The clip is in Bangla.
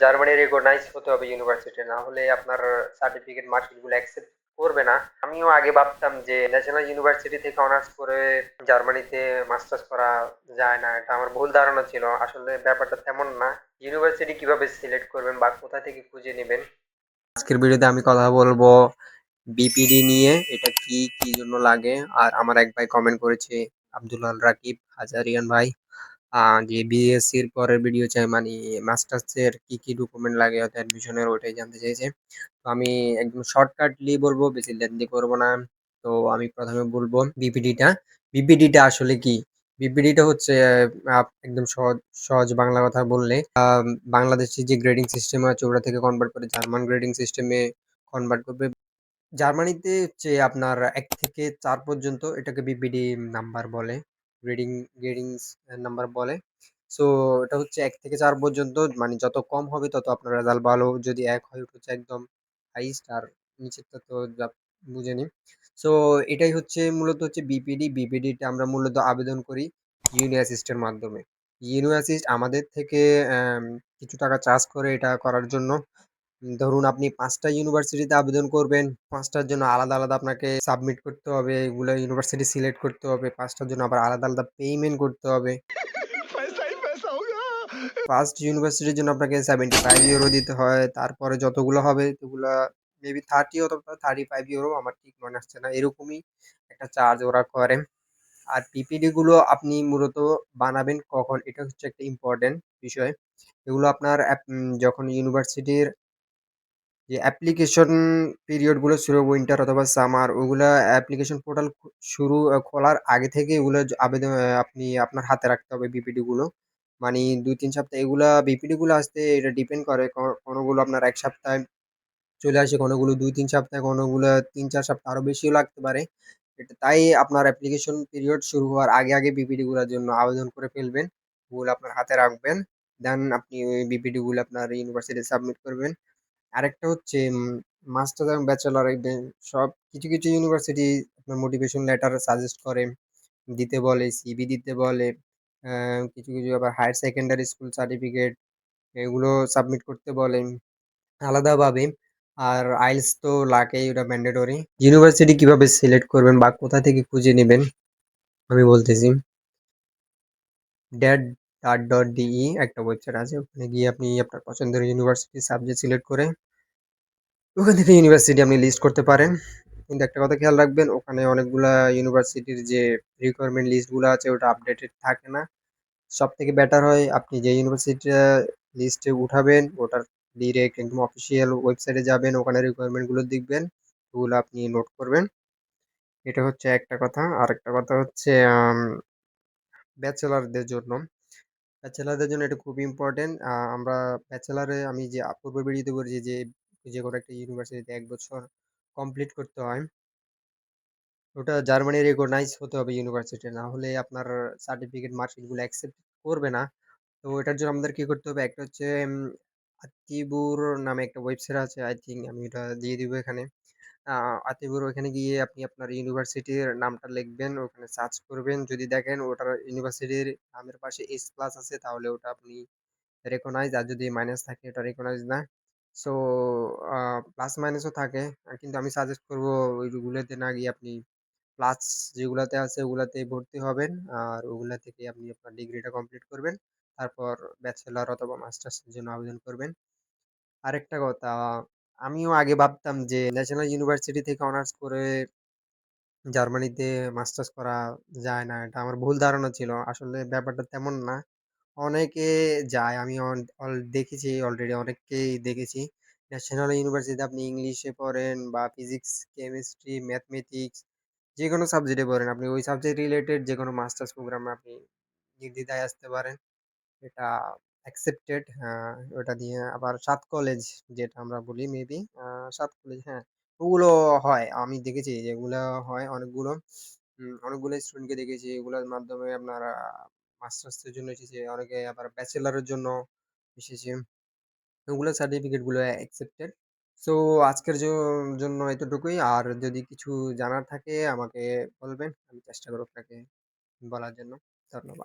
জার্মানি রেকগনাইজ হতে হবে ইউনিভার্সিটি, না হলে আপনার সার্টিফিকেট মার্কশিট গুলো অ্যাকসেপ্ট করবে না। আমিও আগে ভাবতাম যে ন্যাশনাল ইউনিভার্সিটি থেকে অনার্স করে জার্মানিতে মাস্টার্স করা যায় না, এটা আমার ভুল ধারণা ছিল। আসলে ব্যাপারটা তেমন না। ইউনিভার্সিটি কিভাবে সিলেক্ট করবেন বা কোথা থেকে খুঁজে নেবেন, আজকের ভিডিওতে আমি কথা বলবো বিপিডি নিয়ে। এটা কি কি জন্য লাগে, আর আমার এক ভাই কমেন্ট করেছে, আব্দুল রাকিব হাজারিয়ান ভাই, যে বিএসসি এর পরের ভিডিও চাই, মানে মাস্টার্স এর কি কি ডকুমেন্ট লাগে অর্থাৎ অ্যাডমিশনের, ওইটাই জানতে চাইছে। তো আমি একদম শর্টকাটলি বলবো, বেশি লেন্দি করবো না। তো আমি প্রথমে বলবো বিপিডিটা। বিপিডিটা আসলে কি? বিপিডিটা হচ্ছে একদম সহজ সহজ বাংলা কথা বললে, বাংলাদেশে যে গ্রেডিং সিস্টেম আছে ওটা থেকে কনভার্ট করে জার্মান গ্রেডিং সিস্টেমে কনভার্ট করবে। জার্মানিতে হচ্ছে আপনার ১ থেকে ৪ পর্যন্ত এটাকে বিপিডি নাম্বার বলে। গ্রেডিং গ্রেডিংস নাম্বার বলে। সো এটা হচ্ছে ১ থেকে ৪ পর্যন্ত, মানে যত কম হবে তত আপনার রেজাল্ট ভালো। যদি ১ হয় ওটা হচ্ছে একদম হাইস্ট, আর নিচেরটা তো যা বুঝে নিন। সো এটাই হচ্ছে মূলত হচ্ছে বিপিডি। বিপিডিটা আমরা মূলত আবেদন করি ইউনি অ্যাসিস্টের মাধ্যমে। ইউনি অ্যাসিস্ট আমাদের থেকে কিছু টাকা চার্জ করে এটা করার জন্য। ধরুন আপনি ৫টা ইউনিভার্সিটিতে আবেদন করবেন। ৫টার জন্য আলাদা, আলাদা আপনাকে সাবমিট করতে হবে। এগুলা ইউনিভার্সিটি সিলেক্ট করতে হবে। ৫টার জন্য আবার আলাদা, আলাদা পেমেন্ট করতে হবে। पैसा ही पैसा होगा। ফার্স্ট ইউনিভার্সিটির জন্য আপনাকে 75 ইউরো দিতে হয়। তারপরে যতগুলো হবে ওগুলা মেবি 30 অথবা 35 ইউরো, আমার ঠিক মনে আসছে না। এরকমই একটা চার্জ ওরা করে। আর পিপিডি গুলো আপনি মূলত বানাবেন কখন? এটা হচ্ছে একটা ইম্পোর্টেন্ট বিষয়। এগুলো আপনার যখন ইউনিভার্সিটির যে অ্যাপ্লিকেশন পিরিয়ড গুলো শুরু, উইন্টার অথবা সামার, ওগুলা অ্যাপ্লিকেশন পোর্টাল শুরু খোলার আগে থেকে এগুলো আবেদন আপনি আপনার হাতে রাখতে হবে বিপিডি গুলো। মানে ২-৩ সপ্তাহ এগুলা বিপিডি গুলো আসতে এটা ডিপেন্ড করে। কোনোগুলো আপনার ১ সপ্তাহে চলে আসে, কোনোগুলো ২-৩ সপ্তাহ, কোনোগুলো ৩-৪ সপ্তাহ আরো বেশিও লাগতে পারে। এটা তাই আপনার অ্যাপ্লিকেশন পিরিয়ড শুরু হওয়ার আগে, আগে বিপিডি গুলার জন্য আবেদন করে ফেলবেন। ওগুলো আপনার হাতে রাখবেন। দেন আপনি ওই বিপিডি গুলো আপনার ইউনিভার্সিটি সাবমিট করবেন। আরেকটা হচ্ছে মাস্টার্স এবং ব্যাচেলর সব কিছু, কিছু ইউনিভার্সিটি আপনার মোটিভেশন লেটার সাজেস্ট করে, দিতে বলে, সিভি দিতে বলে। কিছু, কিছু আবার হায়ার সেকেন্ডারি স্কুল সার্টিফিকেট এগুলো সাবমিট করতে বলে আলাদাভাবে। আর আইএলটিএস তো লাগেই, ওটা ম্যান্ডেটরি। ইউনিভার্সিটি কিভাবে সিলেক্ট করবেন বা কোথা থেকে খুঁজে নেবেন আমি বলতেছি। dat.de একটা ওয়েবসাইট আছে। ওখানে গিয়ে আপনি আপনার পছন্দের ইউনিভার্সিটি সাবজেক্ট সিলেক্ট করে ওখান থেকে ইউনিভার্সিটি আপনি লিস্ট করতে পারেন। কিন্তু একটা কথা খেয়াল রাখবেন, ওখানে অনেকগুলা ইউনিভার্সিটির যে রিকোয়ারমেন্ট লিস্টগুলো আছে ওটা আপডেটেড থাকে না। সবথেকে বেটার হয় আপনি যে ইউনিভার্সিটিটা লিস্টে উঠাবেন ওটার ডিরেক্ট একদম অফিসিয়াল ওয়েবসাইটে যাবেন, ওখানে রিকোয়ারমেন্ট গুলো দেখবেন, ওগুলো আপনি নোট করবেন। এটা হচ্ছে একটা কথা। আরেকটা কথা হচ্ছে ব্যাচেলরদের জন্য। ব্যাচেলরদের জন্য এটা খুবই ইম্পর্টেন্ট। আমরা ব্যাচেলরে আমি যে পূর্ব ভিডিওতে বলেছি যে যে কোনো একটা ইউনিভার্সিটিতে ১ বছর কমপ্লিট করতে হয়। ওটা জার্মানি রেকগনাইজ হতে হবে ইউনিভার্সিটি, না হলে আপনার সার্টিফিকেট মার্কশিট গুলো অ্যাকসেপ্ট করবে না। তো এটার জন্য আমাদের কি করতে হবে? একটা হচ্ছে আতিবুর নামে একটা ওয়েবসাইট আছে, আই থিংক আমি এটা দিয়ে দিব এখানে। আতিবুর, ওখানে গিয়ে আপনি আপনার ইউনিভার্সিটির নামটা লিখবেন, ওখানে সার্চ করবেন। যদি দেখেন ওটার ইউনিভার্সিটির নামের পাশে এস প্লাস আছে তাহলে ওটা আপনি রেকগনাইজ, আর যদি মাইনাস থাকে এটা রেকগনাইজ না। সো প্লাস মাইনাসও থাকে। কিন্তু আমি সাজেস্ট করব ওইগুলোতে না গিয়ে আপনি প্লাস যেগুলাতে আছে ওগুলাতেই ভর্তি হবেন। আর ওগুলা থেকে আপনি আপনার ডিগ্রিটা কমপ্লিট করবেন। তারপর ব্যাচেলর অথবা মাস্টার্সের জন্য আবেদন করবেন। আরেকটা কথা, আমিও আগে ভাবতাম যে ন্যাশনাল ইউনিভার্সিটি থেকে অনার্স করে জার্মানিতে মাস্টার্স করা যায় না। এটা আমার ভুল ধারণা ছিল। আসলে ব্যাপারটা তেমন না। অনেকে যায়। আমি দেখেছি, অলরেডি অনেককেই দেখেছি। ন্যাশনাল ইউনিভার্সিটিতে আপনি ইংলিশে পড়েন বা ফিজিক্স, কেমিস্ট্রি, ম্যাথমেটিক্স যেকোনো সাবজেক্টে পড়েন, আপনি ওই সাবজেক্ট রিলেটেড যেকোনো মাস্টার্স প্রোগ্রামে আপনি নির্দ্বিধায় আসতে পারেন। এটা অ্যাকসেপ্টেড। ওটা দিয়ে আবার ৭ কলেজ যেটা আমরা বলি মেবি ৭ কলেজ, হ্যাঁ, ওগুলো হয়। আমি দেখেছি যে এগুলা হয় অনেকগুলো। অনেকগুলো স্টুডেন্টকে দেখেছি এগুলোর মাধ্যমে আপনার মাস্টার্সের জন্য এসেছে। অনেকে আবার ব্যাচেলরের জন্য এসেছে। ওগুলো সার্টিফিকেট গুলো অ্যাকসেপ্টেড। সো আজকের জন্য এতটুকুই। আর যদি কিছু জানার থাকে আমাকে বলবেন। আমি চেষ্টা করব আপনাকে বলার জন্য। ধন্যবাদ।